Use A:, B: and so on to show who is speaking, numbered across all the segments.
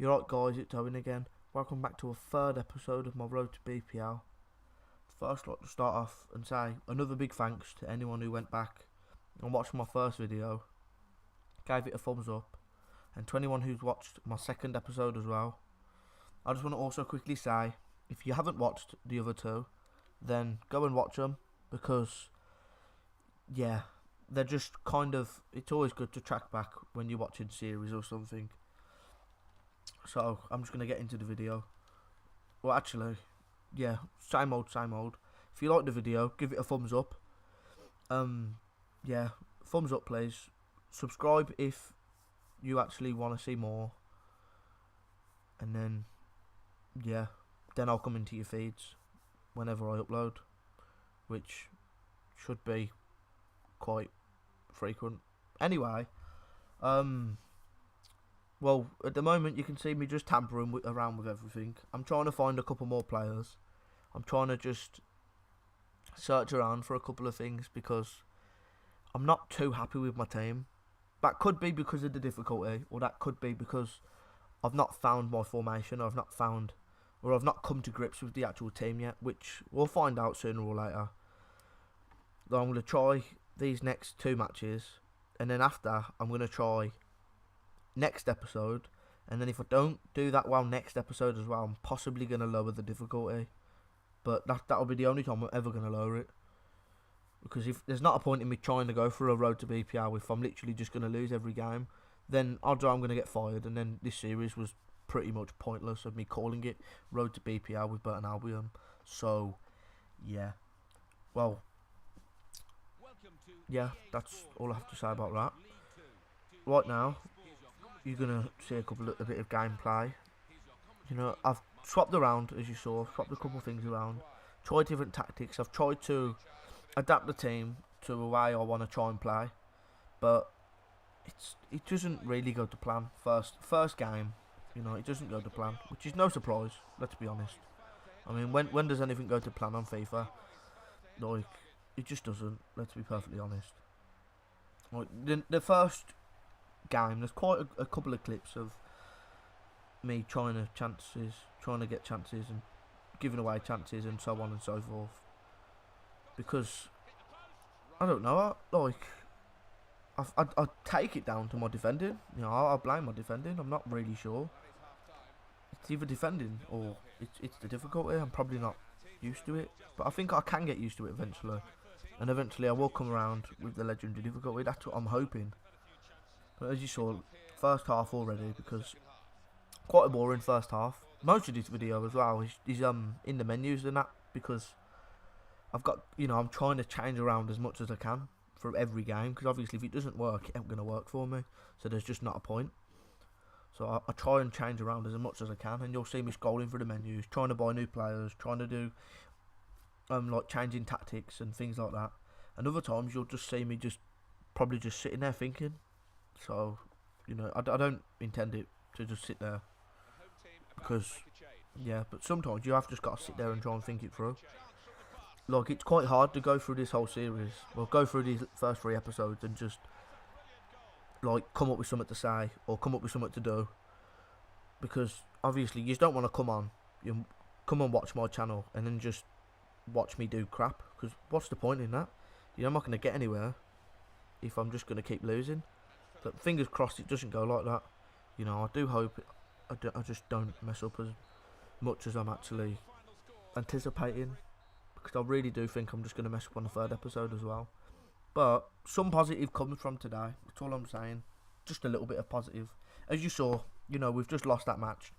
A: You're right, guys, it's Owen again. Welcome back to a third episode of my Road to BPL. First, I'd like to start off and say another big thanks to anyone who went back and watched my first video, gave it a thumbs up, and to anyone who's watched my second episode as well. I just want to also quickly say, if you haven't watched the other two, then go and watch them, because, yeah, they're just kind of, it's always good to track back when you're watching series or something. So, I'm just going to get into the video. Well, actually, yeah, same old, same old. If you like the video, give it a thumbs up. Yeah, thumbs up, please. Subscribe if you actually want to see more. And then, yeah, then I'll come into your feeds whenever I upload, which should be quite frequent. Anyway, well, at the moment you can see me just tampering around with everything. I'm trying to find a couple more players. I'm trying to just search around for a couple of things because I'm not too happy with my team. That could be because of the difficulty, or that could be because I've not found my formation, or I've not come to grips with the actual team yet, which we'll find out sooner or later. So I'm going to try these next two matches, and then after I'm going to try next episode, and then if I don't do that well next episode as well, I'm possibly going to lower the difficulty, but that'll be the only time I'm ever going to lower it, because if there's not a point in me trying to go for a road to BPL if I'm literally just going to lose every game, then odds are I'm going to get fired, and then this series was pretty much pointless of me calling it road to BPL with Burton Albion. So yeah, well, yeah, that's all I have to say about that. Right now, you're gonna see a bit of gameplay. You know, I've swapped around, as you saw, swapped a couple of things around, tried different tactics. I've tried to adapt the team to the way I want to try and play, but it doesn't really go to plan. First game, you know, it doesn't go to plan, which is no surprise. Let's be honest. I mean, when does anything go to plan on FIFA? Like, it just doesn't. Let's be perfectly honest. Like the first game, there's quite a couple of clips of me trying to get chances and giving away chances and so on and so forth. Because I don't know, I take it down to my defending. You know, I blame my defending. I'm not really sure. It's either defending or it's the difficulty. I'm probably not used to it, but I think I can get used to it eventually. And eventually I will come around with the legendary difficulty. That's what I'm hoping. But as you saw, first half already, because quite a boring first half. Most of this video as well is in the menus and that, because I've got, you know, I'm trying to change around as much as I can for every game, because obviously if it doesn't work, it ain't going to work for me, so there's just not a point. So I try and change around as much as I can, and you'll see me scrolling through the menus, trying to buy new players, trying to do like changing tactics and things like that. And other times you'll just see me probably just sitting there thinking. So, you know, I don't intend it to just sit there, because, yeah, but sometimes you have just got to sit there and try and think it through. Like, it's quite hard to go through this whole series, well, go through these first 3 episodes and just, like, come up with something to say, or come up with something to do, because, obviously, you just don't want to come on and watch my channel, and then just watch me do crap, because what's the point in that? You know, I'm not going to get anywhere if I'm just going to keep losing. But fingers crossed it doesn't go like that. You know, I do hope I just don't mess up as much as I'm actually anticipating, because I really do think I'm just going to mess up on the third episode as well. But some positive comes from today. That's all I'm saying. Just a little bit of positive. As you saw, you know, we've just lost that match.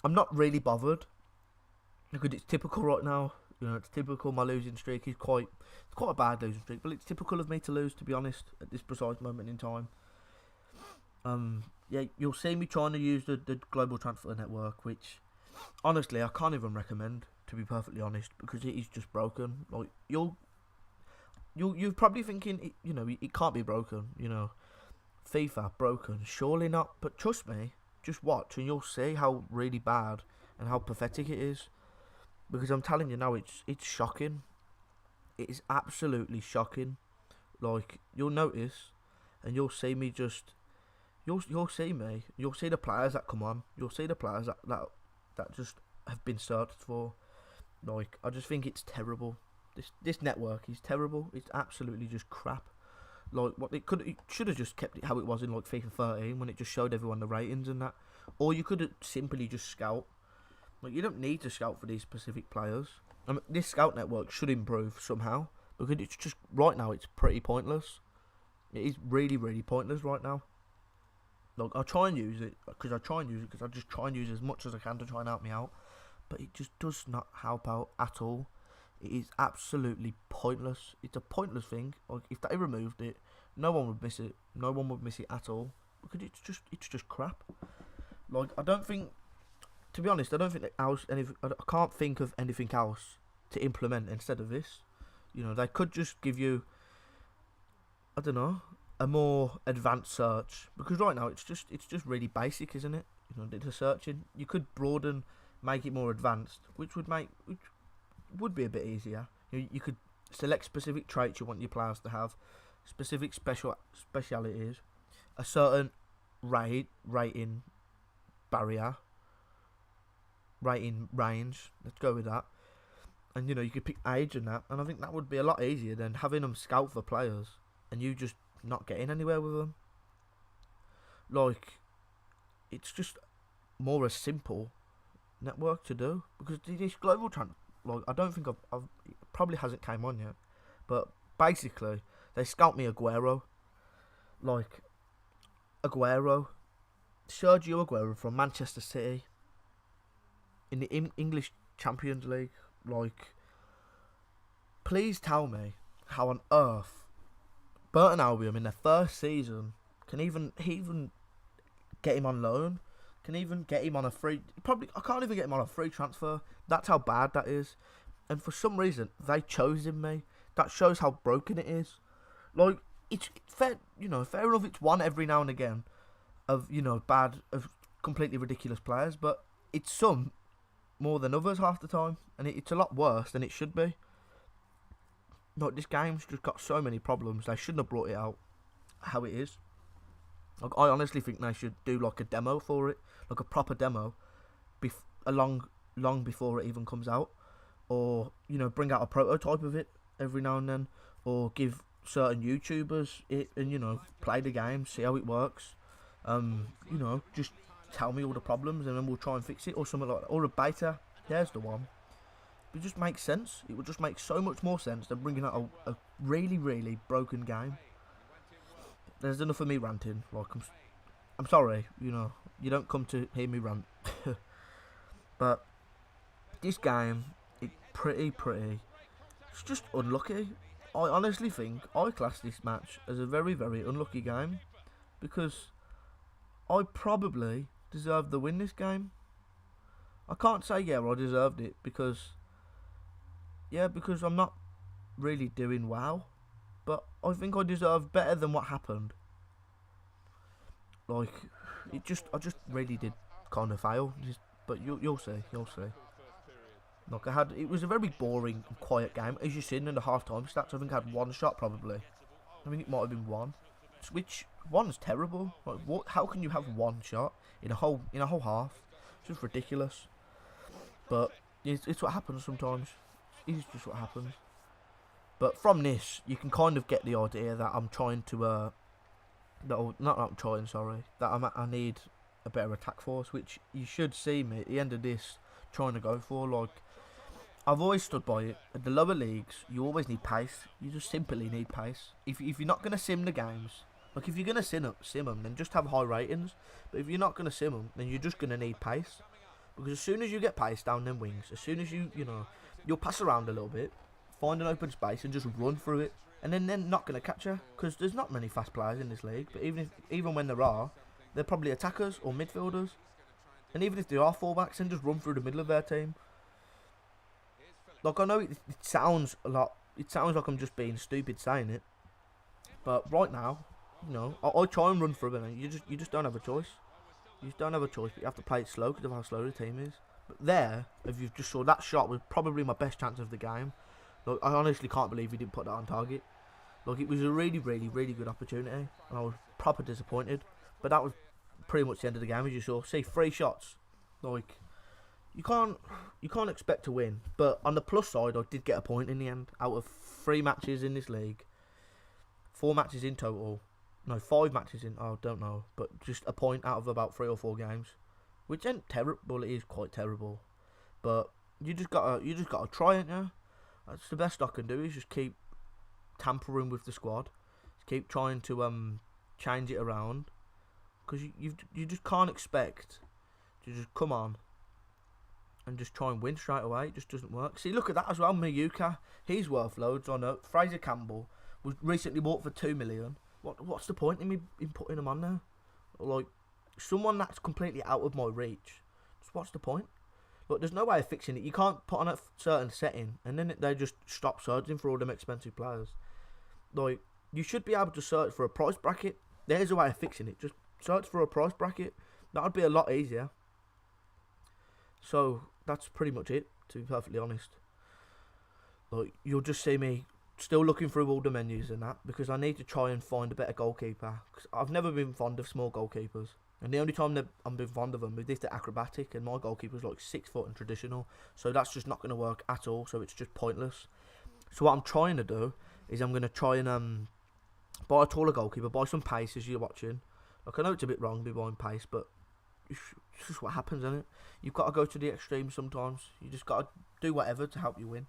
A: I'm not really bothered, because it's typical right now. You know, it's typical. My losing streak is quite a bad losing streak, but it's typical of me to lose, to be honest, at this precise moment in time. Yeah, you'll see me trying to use the global transfer network, which honestly I can't even recommend, to be perfectly honest, because it is just broken. Like, you're probably thinking, you know, it can't be broken. You know, FIFA broken, surely not. But trust me, just watch and you'll see how really bad and how pathetic it is. Because I'm telling you now, it's shocking. It is absolutely shocking. Like, you'll notice, and you'll see me just, you'll see me. You'll see the players that come on. You'll see the players that just have been searched for. Like, I just think it's terrible. This network is terrible. It's absolutely just crap. Like, it should have just kept it how it was in like FIFA 13 when it just showed everyone the ratings and that. Or you could have simply just scout. Like, you don't need to scout for these specific players. I mean, this scout network should improve somehow, because it's just right now it's pretty pointless. It is really, really pointless right now. Like, I try and use it because I just try and use as much as I can to try and help me out, but it just does not help out at all. It is absolutely pointless. It's a pointless thing. Like, if they removed it, no one would miss it. No one would miss it at all, because it's just crap. Like, I don't think, to be honest, I can't think of anything else to implement instead of this. You know, they could just give you, I don't know, a more advanced search, because right now it's just really basic, isn't it? You know, the searching, you could broaden, make it more advanced, which would be a bit easier. You could select specific traits you want your players to have, specific specialities, a certain rating barrier, rating range. Let's go with that. And you know, you could pick age and that, and I think that would be a lot easier than having them scout for players and you just not getting anywhere with them. Like, it's just more a simple network to do, because this global transfer, like, I don't think I've it probably hasn't came on yet, but basically they scout me Sergio Aguero from Manchester City in the English Champions League. Like, please tell me how on earth Burton Albion in their first season can even get him on loan, can even get him on a free. I can't even get him on a free transfer. That's how bad that is. And for some reason they chose him. That shows how broken it is. Like, it's fair, fair enough. It's one every now and again of of completely ridiculous players, but it's some more than others half the time, and it's a lot worse than it should be. Like, this game's just got so many problems. They shouldn't have brought it out how it is. Like, I honestly think they should do like a demo for it, like a proper demo, long before it even comes out, or bring out a prototype of it every now and then, or give certain YouTubers it and play the game, see how it works. Just tell me all the problems and then we'll try and fix it, or something like that, or a beta. There's the one. It just makes sense. It would just make so much more sense than bringing out a really, really broken game. There's enough of me ranting. Like, I'm sorry, you don't come to hear me rant. But this game, it's pretty. It's just unlucky. I honestly think I class this match as a very, very unlucky game, because I probably deserved the win this game. I can't say I deserved it, because I'm not really doing well, but I think I deserved better than what happened. Like, I just really did kind of fail, but you'll see. Like, it was a very boring and quiet game, as you've seen in the half-time stats. I think I had one shot probably. I think it might have been one, which one's terrible. Like, what? How can you have one shot in a whole half? It's just ridiculous. But it's what happens sometimes. It's just what happens. But from this, you can kind of get the idea that I'm trying to that I need a better attack force, which you should see me at the end of this trying to go for. Like, I've always stood by it. At the lower leagues, you always need pace. You just simply need pace. If you're not going to sim the games, like, if you're going to sim them, then just have high ratings. But if you're not going to sim them, then you're just going to need pace. Because as soon as you get pace down them wings, as soon as you'll pass around a little bit, find an open space and just run through it, and then they're not going to catch you, because there's not many fast players in this league. But even when there are, they're probably attackers or midfielders, and even if they are fullbacks, then just run through the middle of their team. Like, I know it sounds a lot. It sounds like I'm just being stupid saying it, but right now, I try and run through it, and you just don't have a choice. You just don't have a choice, but you have to play it slow because of how slow the team is. But there, if you just saw, that shot was probably my best chance of the game. Like, I honestly can't believe he didn't put that on target. Like, it was a really, really, really good opportunity, and I was proper disappointed. But that was pretty much the end of the game, as you saw. See, 3 shots. Like, you can't expect to win. But on the plus side, I did get a point in the end. Out of 3 matches in this league, 4 matches in total. No, 5 matches in. I don't know, but just a point out of about 3 or 4 games, which ain't terrible. It is quite terrible, but you just gotta try it, yeah. That's the best I can do, is just keep tampering with the squad, just keep trying to change it around, because you just can't expect to just come on and just try and win straight away. It just doesn't work. See, look at that as well. Miyuka, he's worth loads. I know. Fraser Campbell was recently bought for 2 million. What's the point in me in putting him on there? Like, someone that's completely out of my reach. Just what's the point? Look, there's no way of fixing it. You can't put on a certain setting and then they just stop searching for all them expensive players. Like, you should be able to search for a price bracket. There's a way of fixing it. Just search for a price bracket. That would be a lot easier. So that's pretty much it, to be perfectly honest. Like, you'll just see me still looking through all the menus and that, because I need to try and find a better goalkeeper. Cause I've never been fond of small goalkeepers, and the only time that I've been fond of them is if they're acrobatic, and my goalkeeper's like 6 foot and traditional, so that's just not going to work at all. So it's just pointless. So what I'm trying to do is I'm going to try and buy a taller goalkeeper, buy some pace as you're watching. Like, I know it's a bit wrong to be buying pace, but it's just what happens, isn't it? You've got to go to the extreme sometimes. You just got to do whatever to help you win.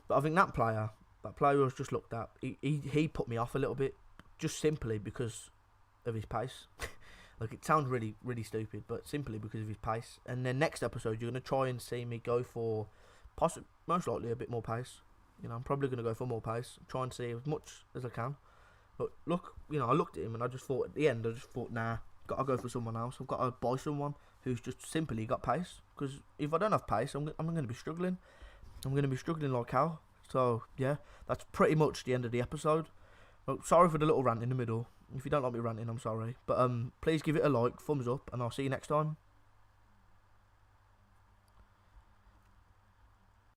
A: But I think that player who was just looked at, he put me off a little bit, just simply because of his pace. Like, it sounds really, really stupid, but simply because of his pace. And then next episode, you're going to try and see me go for, most likely, a bit more pace. You know, I'm probably going to go for more pace, try and see as much as I can. But look, you know, I looked at him and I just thought, at the end, nah, got to go for someone else. I've got to buy someone who's just simply got pace. Because if I don't have pace, I'm going to be struggling. I'm going to be struggling like hell. So, yeah, that's pretty much the end of the episode. Well, sorry for the little rant in the middle. If you don't like me ranting, I'm sorry. But please give it a like, thumbs up, and I'll see you next time.